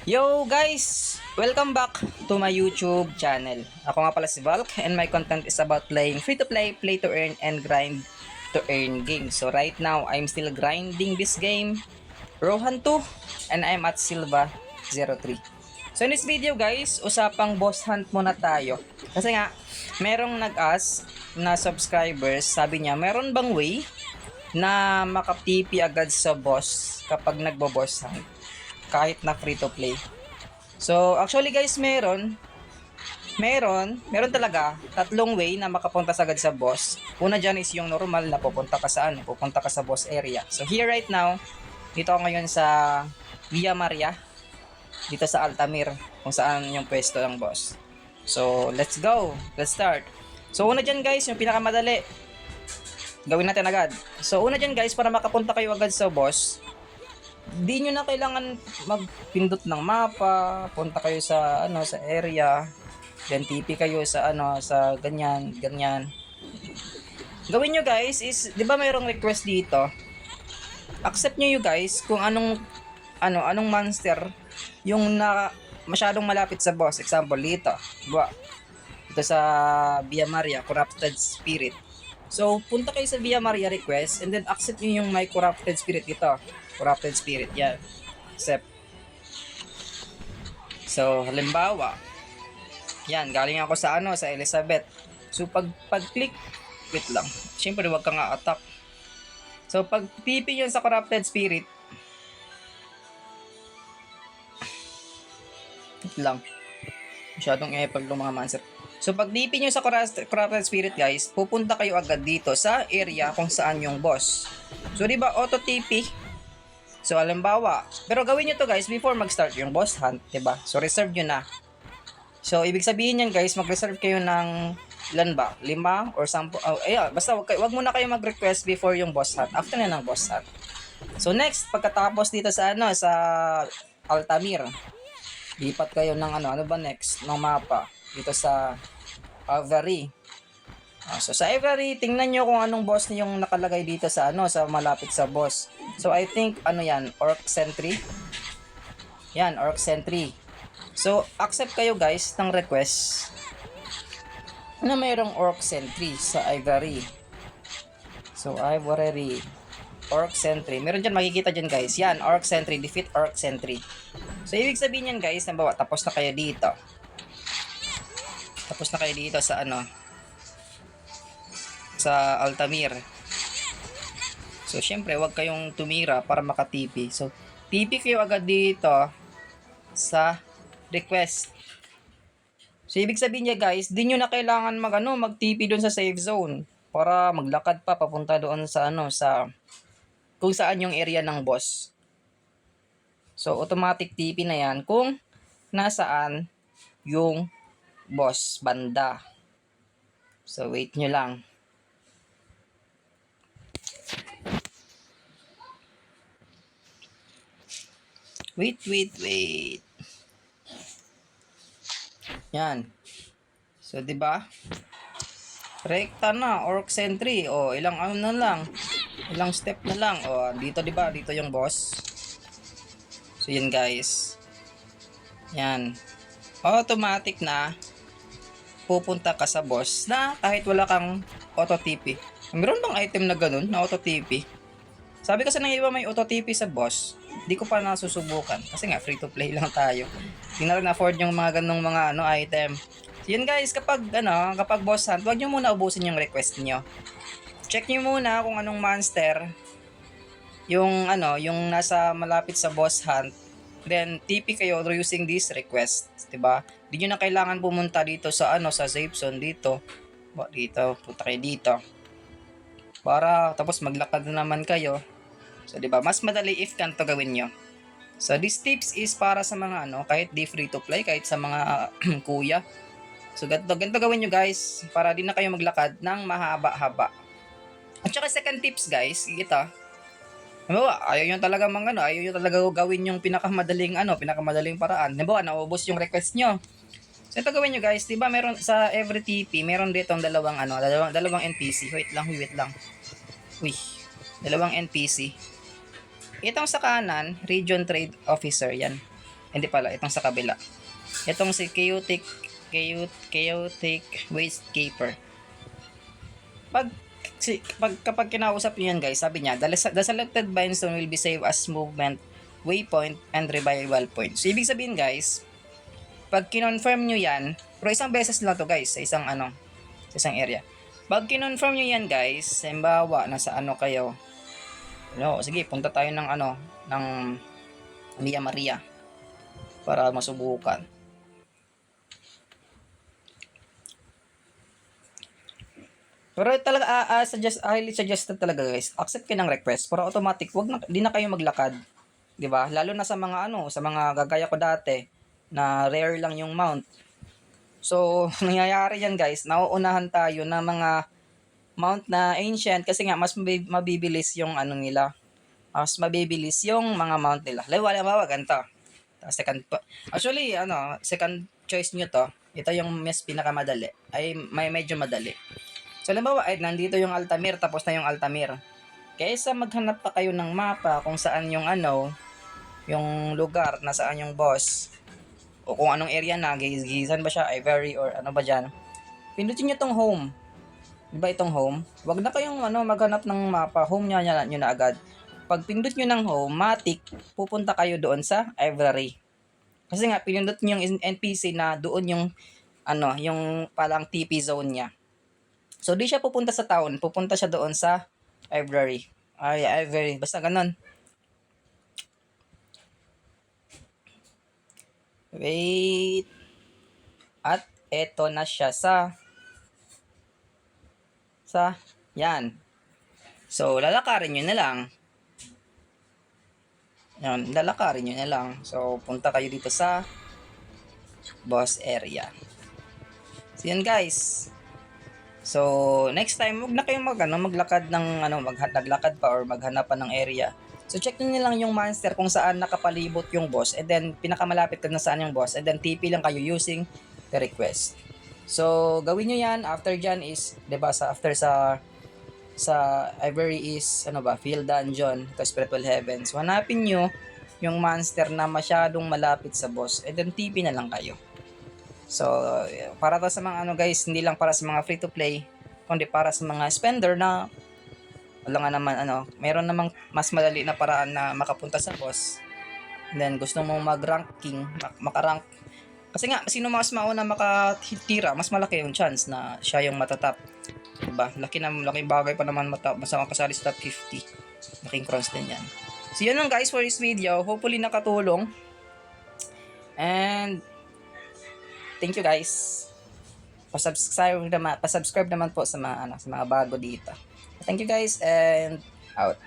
Yo guys! Welcome back to my YouTube channel. Ako nga pala si Valk and my content is about playing free-to-play, play-to-earn, and grind-to-earn games. So right now, I'm still grinding this game, Rohan 2, and I'm at Silva 03. So in this video guys, usapang boss hunt muna tayo. Kasi nga, merong nag-ask na subscribers, sabi niya, meron bang way na makap-TP agad sa boss kapag nagbo-boss hunt? Kahit na free to play. So, actually guys, meron talaga tatlong way na makapunta sagad sa boss. Una dyan is yung normal na pupunta ka sa pupunta ka sa boss area. So, here right now, dito ako ngayon sa Villa Maria, dito sa Altamir, kung saan yung pwesto ng boss. So, let's go. Let's start. So, una dyan guys, yung pinakamadali. Gawin natin agad. So, una dyan guys, para makapunta kayo agad sa boss, di nyo na kailangan magpindot ng mapa, punta kayo sa sa area, then TP kayo sa sa ganyan. Gawin nyo guys is, 'di ba mayroong request dito? Accept nyo you guys kung anong monster yung na masyadong malapit sa boss. Example dito, diba? Ito sa Villa Maria, Corrupted Spirit. So, punta kayo sa Villa Maria request and then accept nyo yung my Corrupted Spirit dito. Corrupted Spirit, yan. Accept. So, halimbawa, yan, galing ako sa sa Elizabeth. So, pag-click, wait lang. Siyempre, wag kang attack. So, pag TP yun sa Corrupted Spirit, wait lang. Masyadong epag ng mga monster. So, pag TP nyo sa Corrupted Spirit, guys, pupunta kayo agad dito sa area kung saan yung boss. So, di ba, auto TP? So, halimbawa, pero gawin nyo to guys before mag-start yung boss hunt, diba? So, reserve nyo na. So, ibig sabihin yan guys, mag-reserve kayo ng ilan ba? 5 or 10? Basta wag muna kayo mag-request before yung boss hunt. After na ng boss hunt. So, next, pagkatapos dito sa sa Altamir, lipat kayo ng ano ba next? Ng mapa. Dito sa Avery. So sa Avery, tingnan nyo kung anong boss yung nakalagay dito sa sa malapit sa boss. So I think yan, Orc Sentry. Yan, Orc Sentry. So accept kayo guys ng request na mayroong Orc Sentry sa Avery. So Ivory, Orc Sentry. Meron dyan, makikita dyan guys. Yan, Orc Sentry, defeat Orc Sentry. So ibig sabihin yan guys, nabawa, tapos na kayo dito. Tapos na kayo dito sa sa Altamir. So, syempre, wag kayong tumira para maka-TP. So, TP kayo agad dito sa request. So, ibig sabihin niya guys, di nyo na kailangan mag-TP doon sa safe zone para maglakad pa papunta doon sa sa kung saan yung area ng boss. So, automatic TP na yan kung nasaan yung boss banda. So, wait nyo lang. Wait. Yan. So, 'di ba? Rekta na, Orc Sentry. O, ilang na lang. Ilang step na lang. O, dito 'di ba? Dito yung boss. So, yan guys. Yan. Automatic na pupunta ka sa boss na kahit wala kang auto TP. Meron bang item na ganun na auto TP? Sabi kasi ng iba may auto TP sa boss. Di ko pa nasusubukan kasi nga free to play lang tayo. Hindi na rin afford yung mga ganung mga item. So yun guys, kapag boss hunt, wag niyo muna ubusin yung request niyo. Check niyo muna kung anong monster yung yung nasa malapit sa boss hunt. Then TP kayo using this request, 'di ba? Di niyo na kailangan pumunta dito sa sa safe zone dito. Dito, punta kayo dito. Para tapos maglakad na naman kayo. So, 'di ba? Mas madali if kanto gawin nyo. So, this tips is para sa mga kahit di free to play, kahit sa mga kuya. So, ganito gawin nyo guys, para di na kayo maglakad ng mahaba-haba. At saka second tips guys, ito. Halimbawa, ayaw nyo talaga ayaw nyo talaga gawin yung pinakamadaling paraan. Halimbawa, naubos yung request nyo. So, ito gawin nyo guys, 'di ba? Meron sa every TP, meron dito dalawang NPC. Wait lang. Uy, dalawang NPC. Itong sa kanan, Region Trade Officer, yan. Hindi pala, itong sa kabila. Itong si Chaotic Wastekeeper. Kapag kinausap niyo yan guys, sabi niya, the selected bindstone will be saved as movement, waypoint, and revival point. So, ibig sabihin guys, pag kinonfirm nyo yan, pero isang beses lang to guys, sa isang area. Pag kinonfirm nyo yan guys, halimbawa, nasa kayo, sige, punta tayo ng Villa Maria, para masubukan. Pero talaga, highly suggested talaga guys, accept kayo ng request, para automatic, di na kayo maglakad. 'Di ba? Lalo na sa mga sa mga gagaya ko dati, na rare lang yung mount. So, nangyayari yan guys, nauunahan tayo ng mga mount na ancient, kasi nga, mas mabibilis yung nila. Mas mabibilis yung mga mount nila. Wala ganito. Actually, second choice nyo to, ito yung mas pinakamadali, ay may medyo madali. So, halimbawa, nandito yung Altamir, tapos na yung Altamir. Kaysa maghanap pa kayo ng mapa kung saan yung yung lugar na saan yung boss, o kung anong area na, gigisan ba siya, Ivory, or ano ba dyan, pindutin nyo tong home. Diba itong home? Wag na kayong maghanap ng mapa, home nyo na agad. Pag pindot nyo ng home, matik, pupunta kayo doon sa Ivory. Kasi nga, pinindot nyo yung NPC na doon yung yung palang TP zone niya. So, di siya pupunta sa town. Pupunta siya doon sa Ivory. Ivory. Basta ganun. Wait. At eto na siya yan. So, lalakarin nyo na lang. Yan, lalakarin nyo na lang. So, punta kayo dito sa boss area. So, yan guys. So, next time, huwag na kayong maglakad maglakad pa or maghanap pa ng area. So, check nyo lang yung monster kung saan nakapalibot yung boss, and then, pinakamalapit ka na saan yung boss, and then, TP lang kayo using the request. So, gawin nyo yan. After dyan is, diba, after sa Ivory is, Field Dungeon, ito Spiritual Heaven. So, hanapin nyo yung monster na masyadong malapit sa boss, and then, TP na lang kayo. So, para to sa mga guys, hindi lang para sa mga free to play, kundi para sa mga spender na wala nga naman meron namang mas madali na paraan na makapunta sa boss. And then gusto mong mag-ranking, makarank. Kasi nga, sino mas mauna makatira, mas malaki yung chance na siya yung matatap. Diba? Laking bagay pa naman mas makasali sa top 50. Laking crowns din yan. So, yun lang guys for this video. Hopefully nakatulong. And thank you guys. Pa-subscribe naman po sa mga bago dito. Thank you guys and out.